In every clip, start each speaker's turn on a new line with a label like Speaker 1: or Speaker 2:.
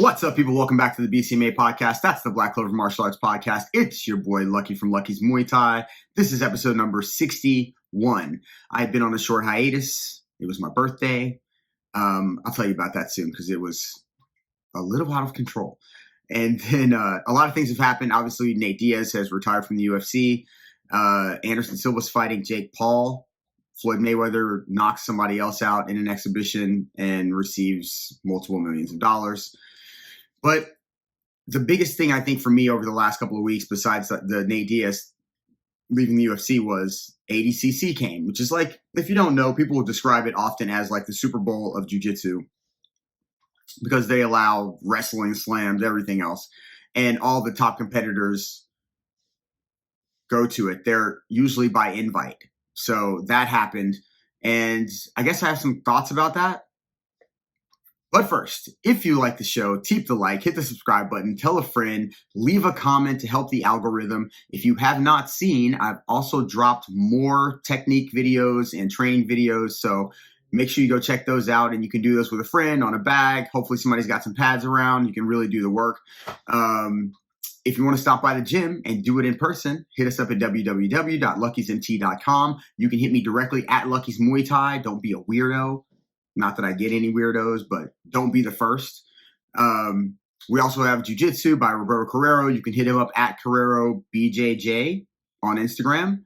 Speaker 1: What's up, people? Welcome back to the BCMA podcast. That's the Black Clover Martial Arts podcast. It's your boy Lucky from Lucky's Muay Thai. This is episode number 61. I've been on a short hiatus. It was my birthday. I'll tell you about that soon because it was a little out of control. And then a lot of things have happened. Obviously, Nate Diaz has retired from the UFC. Anderson Silva's fighting Jake Paul. Floyd Mayweather knocks somebody else out in an exhibition and receives multiple millions of dollars. But the biggest thing I think for me over the last couple of weeks, besides the Nate Diaz leaving the UFC, was ADCC came, which is like, if you don't know, people will describe it often as like the Super Bowl of jiu-jitsu because they allow wrestling, slams, everything else. And all the top competitors go to it. They're usually by invite. So that happened. And I guess I have some thoughts about that. But first, if you like the show, tap the like, hit the subscribe button, tell a friend, leave a comment to help the algorithm. If you have not seen, I've also dropped more technique videos and training videos. So make sure you go check those out. And you can do those with a friend on a bag. Hopefully somebody's got some pads around. You can really do the work. If you want to stop by the gym and do it in person, hit us up at www.luckysmt.com. You can hit me directly at Lucky's Muay Thai. Don't be a weirdo. Not that I get any weirdos, but don't be the first. We also have Jiu-Jitsu by Roberto Carrero. You can hit him up at Carrero BJJ on Instagram.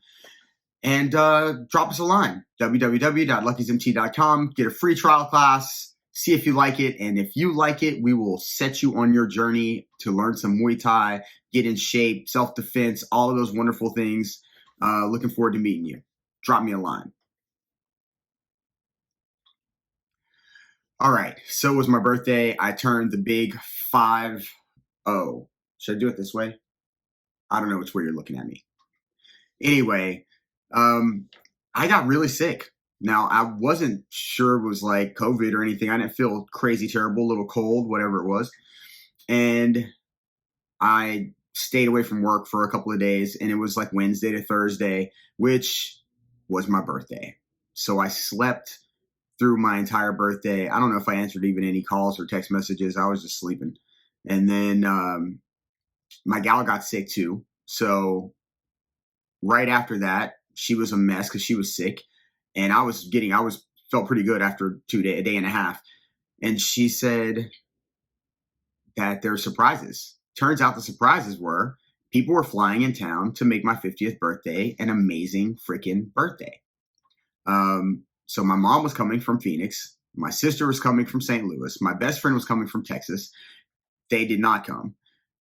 Speaker 1: And drop us a line, www.luckysmt.com. Get a free trial class. See if you like it. And if you like it, we will set you on your journey to learn some Muay Thai, get in shape, self-defense, all of those wonderful things. Looking forward to meeting you. Drop me a line. All right, so it was my birthday. I turned the big 5-0. Should I do it this way? I don't know which way you're looking at me. Anyway, I got really sick. Now, I wasn't sure it was like COVID or anything. I didn't feel crazy terrible, a little cold, whatever it was. And I stayed away from work for a couple of days, and it was like Wednesday to Thursday, which was my birthday. So I slept through my entire birthday. I don't know if I answered even any calls or text messages. I was just sleeping. And then my gal got sick too. So right after that, she was a mess because she was sick. And I felt pretty good after a day and a half. And she said that there are surprises. Turns out the surprises were people were flying in town to make my 50th birthday an amazing freaking birthday. So my mom was coming from Phoenix. My sister was coming from St. Louis. My best friend was coming from Texas. They did not come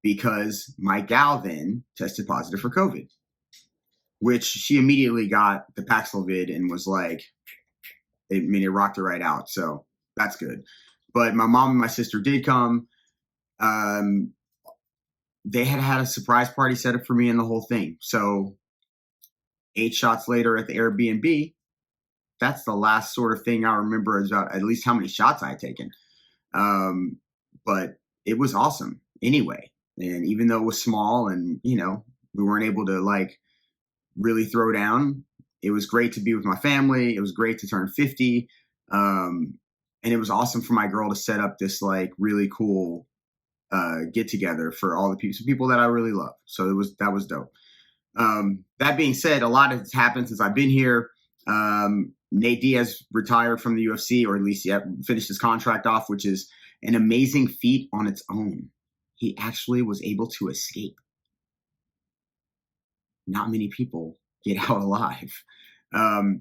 Speaker 1: because my gal then tested positive for COVID, which she immediately got the Paxlovid and was like, it rocked her right out. So that's good. But my mom and my sister did come. They had a surprise party set up for me and the whole thing. So 8 shots later at the Airbnb, that's the last sort of thing I remember is about at least how many shots I had taken. But it was awesome anyway. And even though it was small and, we weren't able to like really throw down, it was great to be with my family. It was great to turn 50. And it was awesome for my girl to set up this really cool get together for all the people that I really love. So that was dope. That being said, a lot has happened since I've been here. Nate Diaz retired from the UFC, or at least finished his contract off, which is an amazing feat on its own. He actually was able to escape. Not many people get out alive.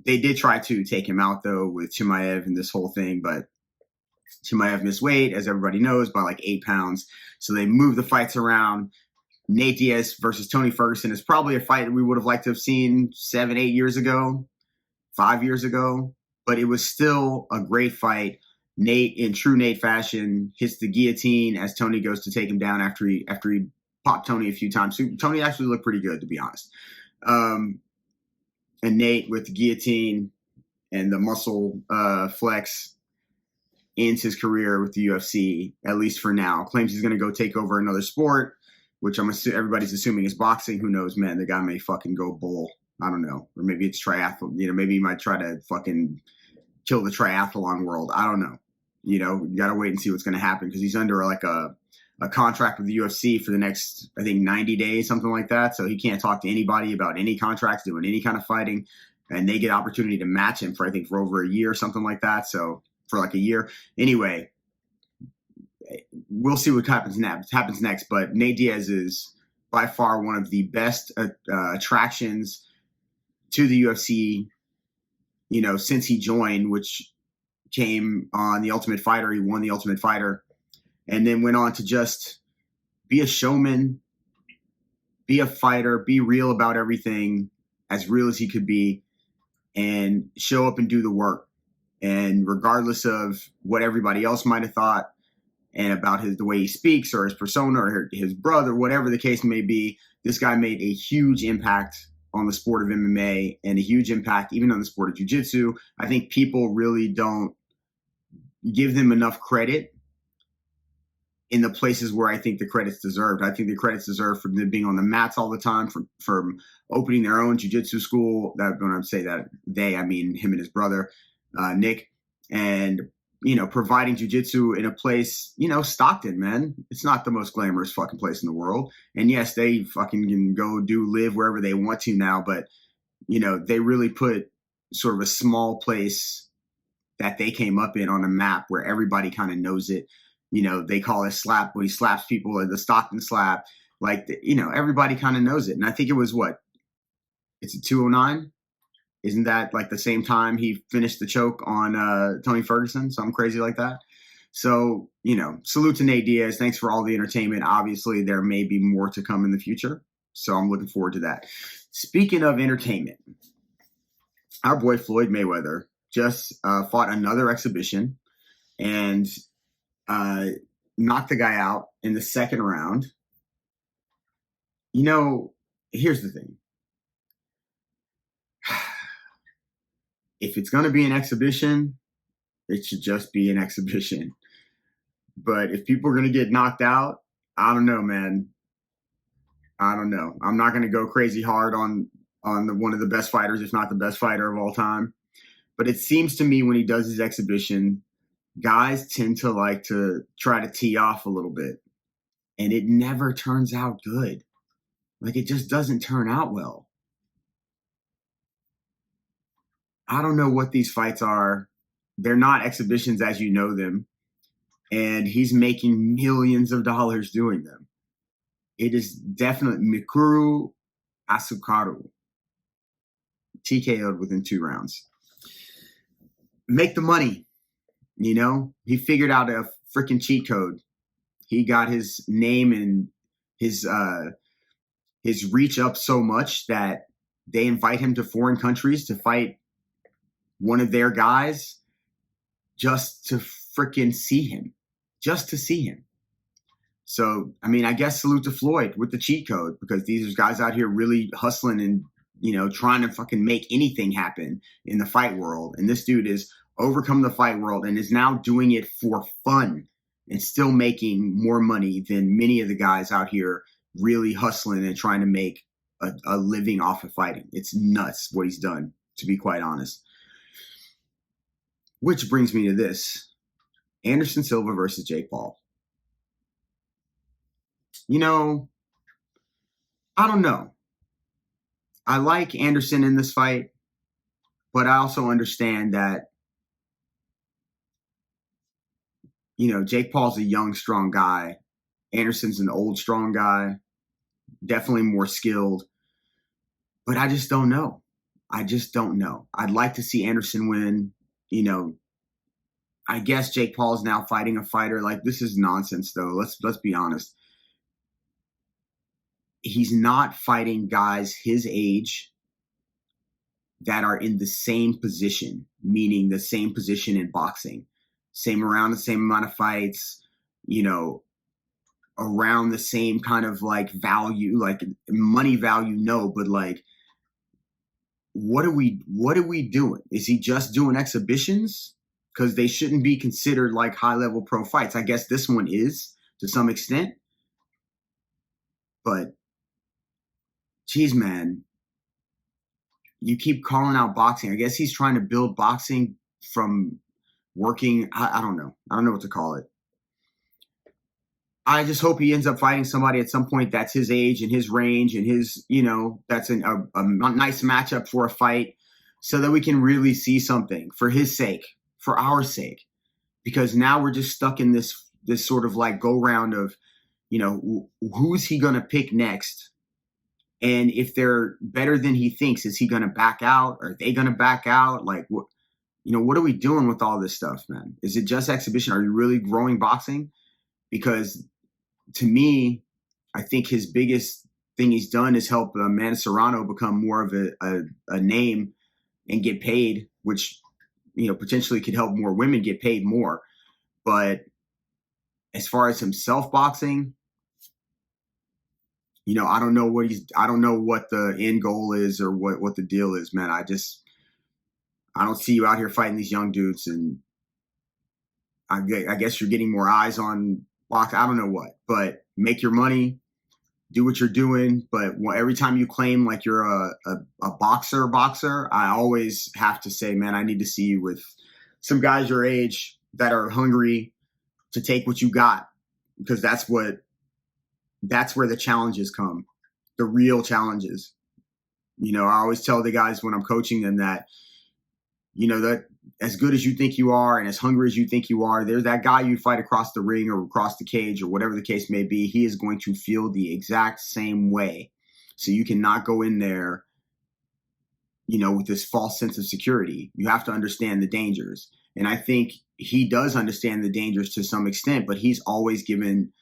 Speaker 1: They did try to take him out, though, with Chimaev and this whole thing, but Chimaev missed weight, as everybody knows, by like 8 pounds. So they moved the fights around. Nate Diaz versus Tony Ferguson is probably a fight that we would have liked to have seen 7, 8 years ago. 5 years ago, but it was still a great fight. Nate, in true Nate fashion, hits the guillotine as Tony goes to take him down after he popped Tony a few times. So Tony actually looked pretty good, to be honest. And Nate with the guillotine and the muscle flex ends his career with the UFC, at least for now. Claims he's going to go take over another sport, which everybody's assuming is boxing. Who knows, man? The guy may fucking go bull. I don't know. Or maybe it's triathlon. Maybe he might try to fucking kill the triathlon world. I don't know. You got to wait and see what's going to happen because he's under like a contract with the UFC for the next, I think, 90 days, something like that. So he can't talk to anybody about any contracts, doing any kind of fighting. And they get opportunity to match him for over a year or something like that. So for like a year. Anyway, we'll see what happens next. But Nate Diaz is by far one of the best attractions to the UFC, since he joined, which came on The Ultimate Fighter. He won The Ultimate Fighter and then went on to just be a showman, be a fighter, be real about everything, as real as he could be, and show up and do the work. And regardless of what everybody else might have thought and about the way he speaks or his persona or his brother, whatever the case may be, this guy made a huge impact on the sport of MMA and a huge impact even on the sport of jiu-jitsu. I think people really don't give them enough credit in the places where I think the credit's deserved. I think the credit's deserved for them being on the mats all the time, from opening their own jiu-jitsu school. That when I say that I mean him and his brother, Nick, and providing jiu-jitsu in a place, Stockton, man. It's not the most glamorous fucking place in the world. And yes, they fucking can go live wherever they want to now, but they really put sort of a small place that they came up in on a map where everybody kind of knows it. They call it slap when he slaps people, or the Stockton slap. Like, everybody kind of knows it. And I think it was it's a 209. Isn't that like the same time he finished the choke on Tony Ferguson? Something crazy like that. So, salute to Nate Diaz. Thanks for all the entertainment. Obviously, there may be more to come in the future. So I'm looking forward to that. Speaking of entertainment, our boy Floyd Mayweather just fought another exhibition and knocked the guy out in the second round. Here's the thing. If it's going to be an exhibition, it should just be an exhibition. But if people are going to get knocked out, I don't know, man. I don't know. I'm not going to go crazy hard on one of the best fighters, if not the best fighter of all time. But it seems to me when he does his exhibition, guys tend to like to try to tee off a little bit. And it never turns out good. Like, it just doesn't turn out well. I don't know what these fights are. They're not exhibitions as you know them. And he's making millions of dollars doing them. It is definitely Mikuru Asukaru. TKO'd within 2 rounds. Make the money. He figured out a freaking cheat code. He got his name and his reach up so much that they invite him to foreign countries to fight one of their guys just to freaking see him. Just to see him. So, I guess salute to Floyd with the cheat code, because these are guys out here really hustling and, trying to fucking make anything happen in the fight world. And this dude is overcome the fight world and is now doing it for fun and still making more money than many of the guys out here really hustling and trying to make a living off of fighting. It's nuts what he's done, to be quite honest. Which brings me to this. Anderson Silva versus Jake Paul. I don't know. I like Anderson in this fight, but I also understand that, Jake Paul's a young, strong guy. Anderson's an old, strong guy, definitely more skilled. But I just don't know. I'd like to see Anderson win. I guess Jake Paul is now fighting a fighter. Like, this is nonsense, though. Let's be honest. He's not fighting guys his age that are in the same position, meaning the same position in boxing. Around the same amount of fights, around the same kind of like value, like money value, no, but like, what are we doing? Is he just doing exhibitions? Because they shouldn't be considered like high-level pro fights. I guess this one is to some extent. But, geez, man, you keep calling out boxing. I guess he's trying to build boxing from working. I don't know. I don't know what to call it. I just hope he ends up fighting somebody at some point that's his age and his range and his, that's a nice matchup for a fight so that we can really see something for his sake, for our sake. Because now we're just stuck in this sort of like go round of, who's he going to pick next? And if they're better than he thinks, is he going to back out? Are they going to back out? Like, what are we doing with all this stuff, man? Is it just exhibition? Are you really growing boxing? Because to me, I think his biggest thing he's done is help Amanda Serrano become more of a name and get paid, which, potentially could help more women get paid more. But as far as himself boxing, I don't know what the end goal is or what the deal is, man. I don't see you out here fighting these young dudes, and I guess you're getting more eyes on box. I don't know what, but make your money, do what you're doing. But every time you claim like you're a boxer, I always have to say, man, I need to see you with some guys your age that are hungry to take what you got, because that's where the challenges come, the real challenges. I always tell the guys when I'm coaching them that, that as good as you think you are and as hungry as you think you are, there's that guy you fight across the ring or across the cage or whatever the case may be. He is going to feel the exact same way. So you cannot go in there, with this false sense of security. You have to understand the dangers. And I think he does understand the dangers to some extent, but he's always given,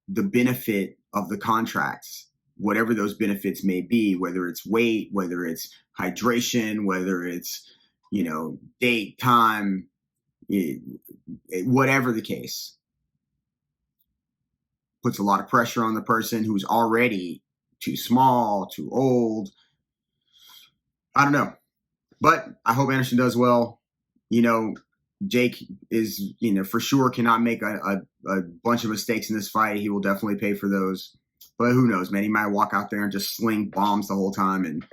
Speaker 1: the benefit of the contracts, whatever those benefits may be, whether it's weight, whether it's hydration, whether it's, date, time, whatever the case, puts a lot of pressure on the person who's already too small, too old. I don't know, but I hope Anderson does well. Jake is, for sure cannot make a bunch of mistakes in this fight. He will definitely pay for those. But who knows, man? He might walk out there and just sling bombs the whole time. And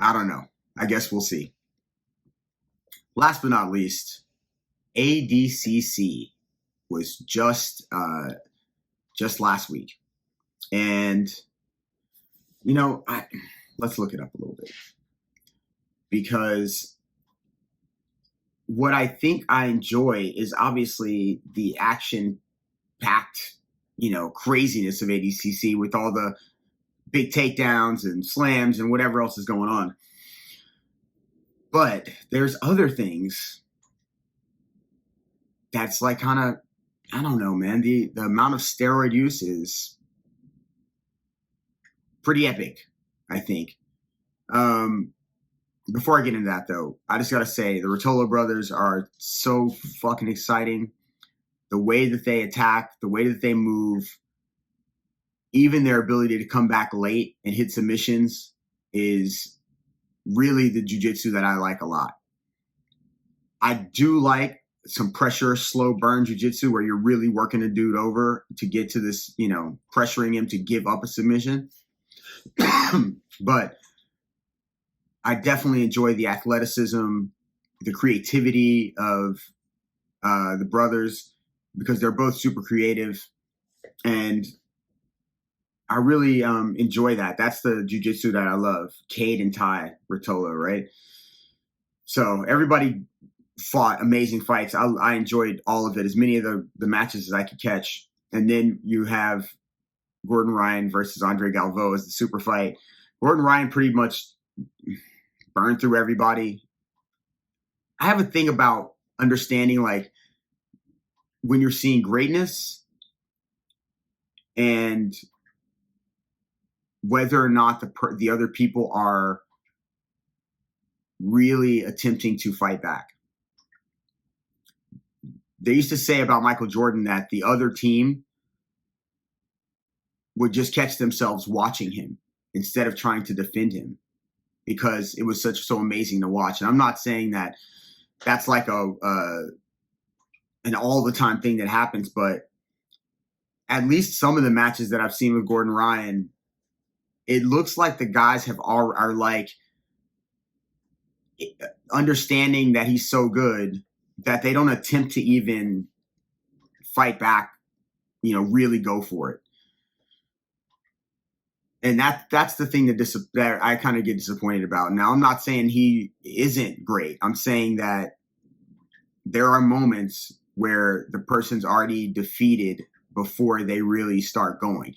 Speaker 1: I don't know. I guess we'll see. Last but not least, ADCC was just last week. And, let's look it up a little bit. Because what I think I enjoy is obviously the action-packed, craziness of ADCC with all the big takedowns and slams and whatever else is going on. But there's other things that's like kind of, I don't know, man. The amount of steroid use is pretty epic, I think. Before I get into that, though, I just got to say the Rotolo brothers are so fucking exciting. The way that they attack, the way that they move, even their ability to come back late and hit submissions is really the jiu-jitsu that I like a lot. I do like some pressure, slow burn jiu-jitsu where you're really working a dude over to get to this, pressuring him to give up a submission. But I definitely enjoy the athleticism, the creativity of the brothers, because they're both super creative. And I really enjoy that. That's the jiu-jitsu that I love. Cade and Ty Rotolo, right? So everybody fought amazing fights. I enjoyed all of it, as many of the matches as I could catch. And then you have Gordon Ryan versus Andre Galvo as the super fight. Gordon Ryan pretty much burned through everybody. I have a thing about understanding, like, when you're seeing greatness and whether or not the other people are really attempting to fight back. They used to say about Michael Jordan that the other team would just catch themselves watching him instead of trying to defend him, because it was so amazing to watch. And I'm not saying that that's like an all the time thing that happens, but at least some of the matches that I've seen with Gordon Ryan, it looks like the guys are like understanding that he's so good that they don't attempt to even fight back, really go for it. And that's the thing that I kind of get disappointed about. Now, I'm not saying he isn't great. I'm saying that there are moments where the person's already defeated before they really start going.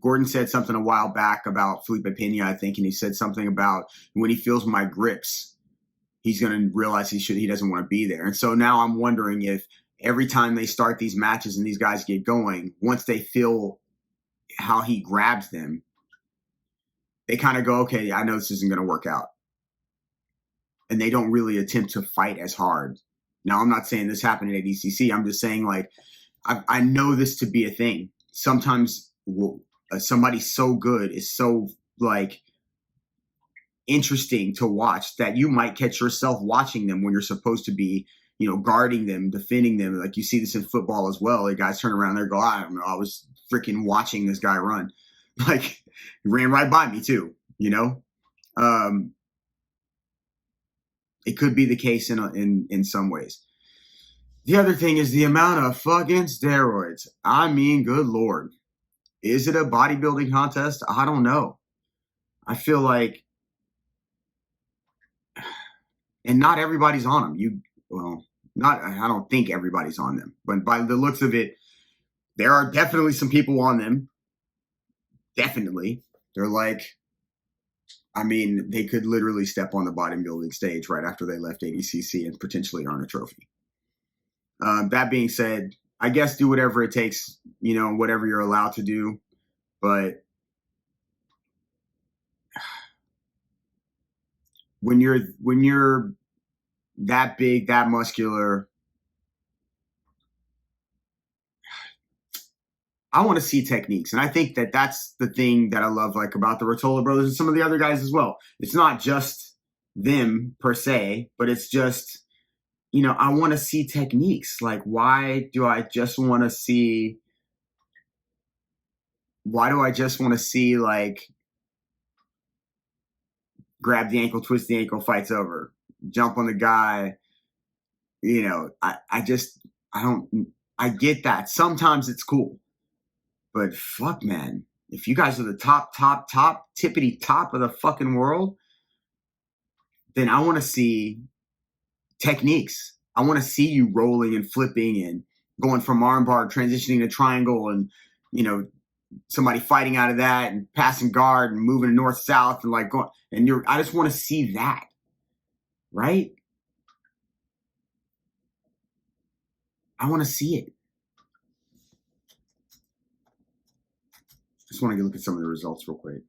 Speaker 1: Gordon said something a while back about Felipe Pena, I think, and he said something about when he feels my grips, he's going to realize he doesn't want to be there. And so now I'm wondering if every time they start these matches and these guys get going, once they feel how he grabs them, they kind of go, okay, I know this isn't going to work out. And they don't really attempt to fight as hard. Now, I'm not saying this happened at ADCC. I'm just saying, like, I know this to be a thing. Sometimes somebody so good is so, like, interesting to watch that you might catch yourself watching them when you're supposed to be, guarding them, defending them. Like, you see this in football as well. The guys turn around there and go, I don't know, I was freaking watching this guy run. Like, he ran right by me too, It could be the case in some ways. The other thing is the amount of fucking steroids. I mean, good Lord. Is it a bodybuilding contest? I don't know. I feel like, and not everybody's on them. I don't think everybody's on them. But by the looks of it, there are definitely some people on them. Definitely. They're like, they could literally step on the bodybuilding stage right after they left ADCC and potentially earn a trophy. That being said, I guess do whatever it takes, whatever you're allowed to do. But when you're that big, that muscular, I want to see techniques. And I think that that's the thing that I love, like, about the Rotolo brothers and some of the other guys as well. It's not just them per se, but it's just, I want to see techniques. Like, why do I just want to see, like, grab the ankle, twist the ankle, fight's over, jump on the guy. I get that. Sometimes it's cool. But fuck, man, if you guys are the top, tippity top of the fucking world, then I want to see techniques. I want to see you rolling and flipping and going from armbar, transitioning to triangle, and, somebody fighting out of that and passing guard and moving north-south and like going. And I just want to see that, right? I want to see it. Just want to look at some of the results real quick.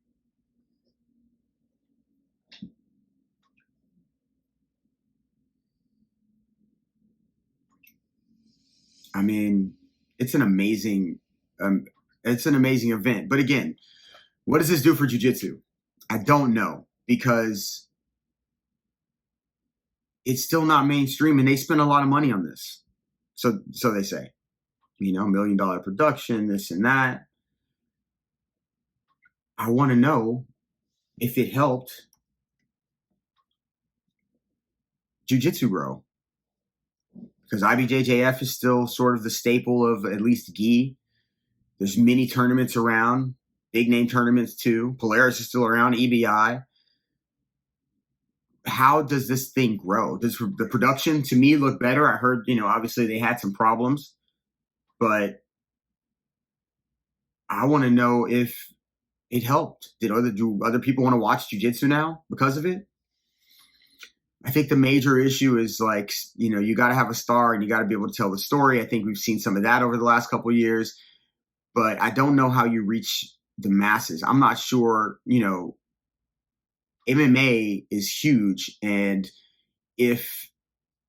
Speaker 1: It's an amazing event. But again, what does this do for jiu-jitsu? I don't know, because it's still not mainstream, and they spend a lot of money on this. So they say, $1 million production, this and that. I want to know if it helped jiu-jitsu grow, because IBJJF is still sort of the staple of at least gi. There's many tournaments around, big name tournaments too. Polaris is still around, EBI. How does this thing grow? Does the production, to me, look better? I heard, obviously they had some problems, but I want to know if it helped. Do other people want to watch jiu-jitsu now because of it? I think the major issue is, like, you got to have a star and you got to be able to tell the story. I think we've seen some of that over the last couple of years, but I don't know how you reach the masses. I'm not sure, MMA is huge. And if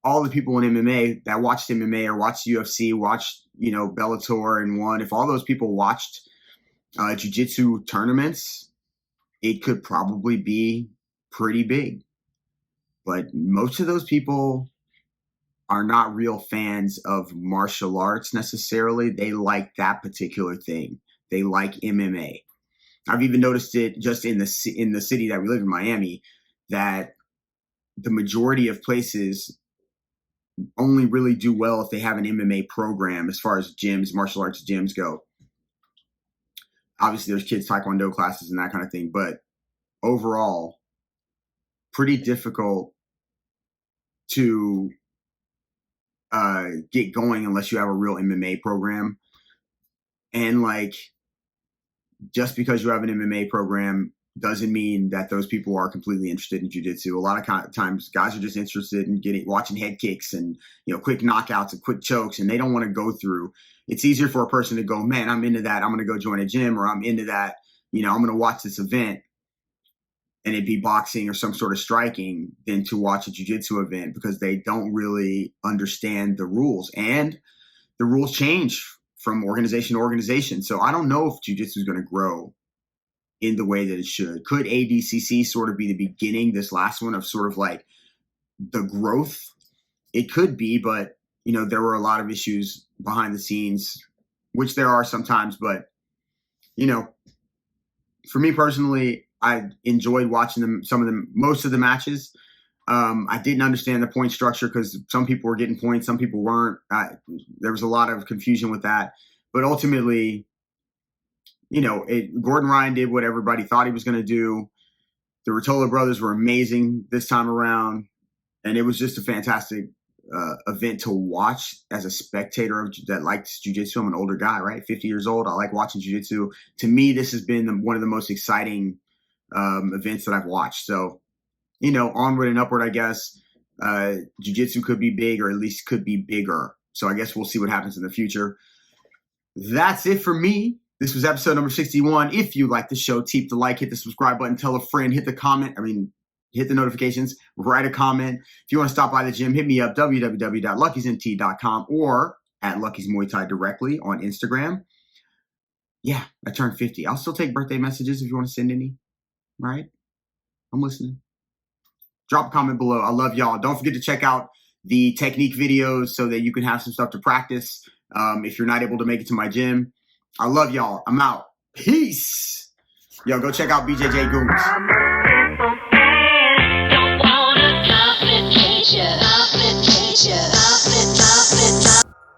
Speaker 1: all the people in MMA that watched MMA or watched UFC, watched, Bellator and won, if all those people watched jiu-jitsu tournaments, it could probably be pretty big. But most of those people are not real fans of martial arts necessarily. They like that particular thing. They like MMA. I've even noticed it just in the city that we live in, Miami, that the majority of places only really do well if they have an MMA program as far as gyms, martial arts gyms go. Obviously, there's kids' taekwondo classes and that kind of thing, but overall, pretty difficult to get going unless you have a real MMA program. And like, just because you have an MMA program doesn't mean that those people are completely interested in jiu-jitsu. A lot of times guys are just interested in watching head kicks and, quick knockouts and quick chokes, and they don't want to go through. It's easier for a person to go, man, I'm into that. I'm going to go join a gym, or I'm into that. I'm going to watch this event and it'd be boxing or some sort of striking than to watch a jiu-jitsu event, because they don't really understand the rules, and the rules change from organization to organization. So I don't know if jiu-jitsu is going to grow in the way that it should. Could ADCC sort of be the beginning, this last one, of sort of like the growth? It could be, but there were a lot of issues behind the scenes, which there are sometimes. But for me personally, I enjoyed watching most of the matches. I didn't understand the point structure because some people were getting points, some people weren't. There was a lot of confusion with that. But ultimately, Gordon Ryan did what everybody thought he was going to do. The Ruotolo brothers were amazing this time around, and it was just a fantastic event to watch as a spectator that likes jiu-jitsu. I'm an older guy, right? 50 years old. I like watching jiu-jitsu. To me, this has been one of the most exciting events that I've watched. So, onward and upward, I guess. Jiu-jitsu could be big, or at least could be bigger. So I guess we'll see what happens in the future. That's it for me. This was episode number 61. If you like the show, tap the like, hit the subscribe button, tell a friend, hit the notifications, write a comment. If you want to stop by the gym, hit me up, www.luckysmt.com, or at Lucky's Muay Thai directly on Instagram. Yeah, I turned 50. I'll still take birthday messages if you want to send any. All right? I'm listening. Drop a comment below. I love y'all. Don't forget to check out the technique videos so that you can have some stuff to practice if you're not able to make it to my gym. I love y'all. I'm out. Peace. Yo, go check out BJJ Goons.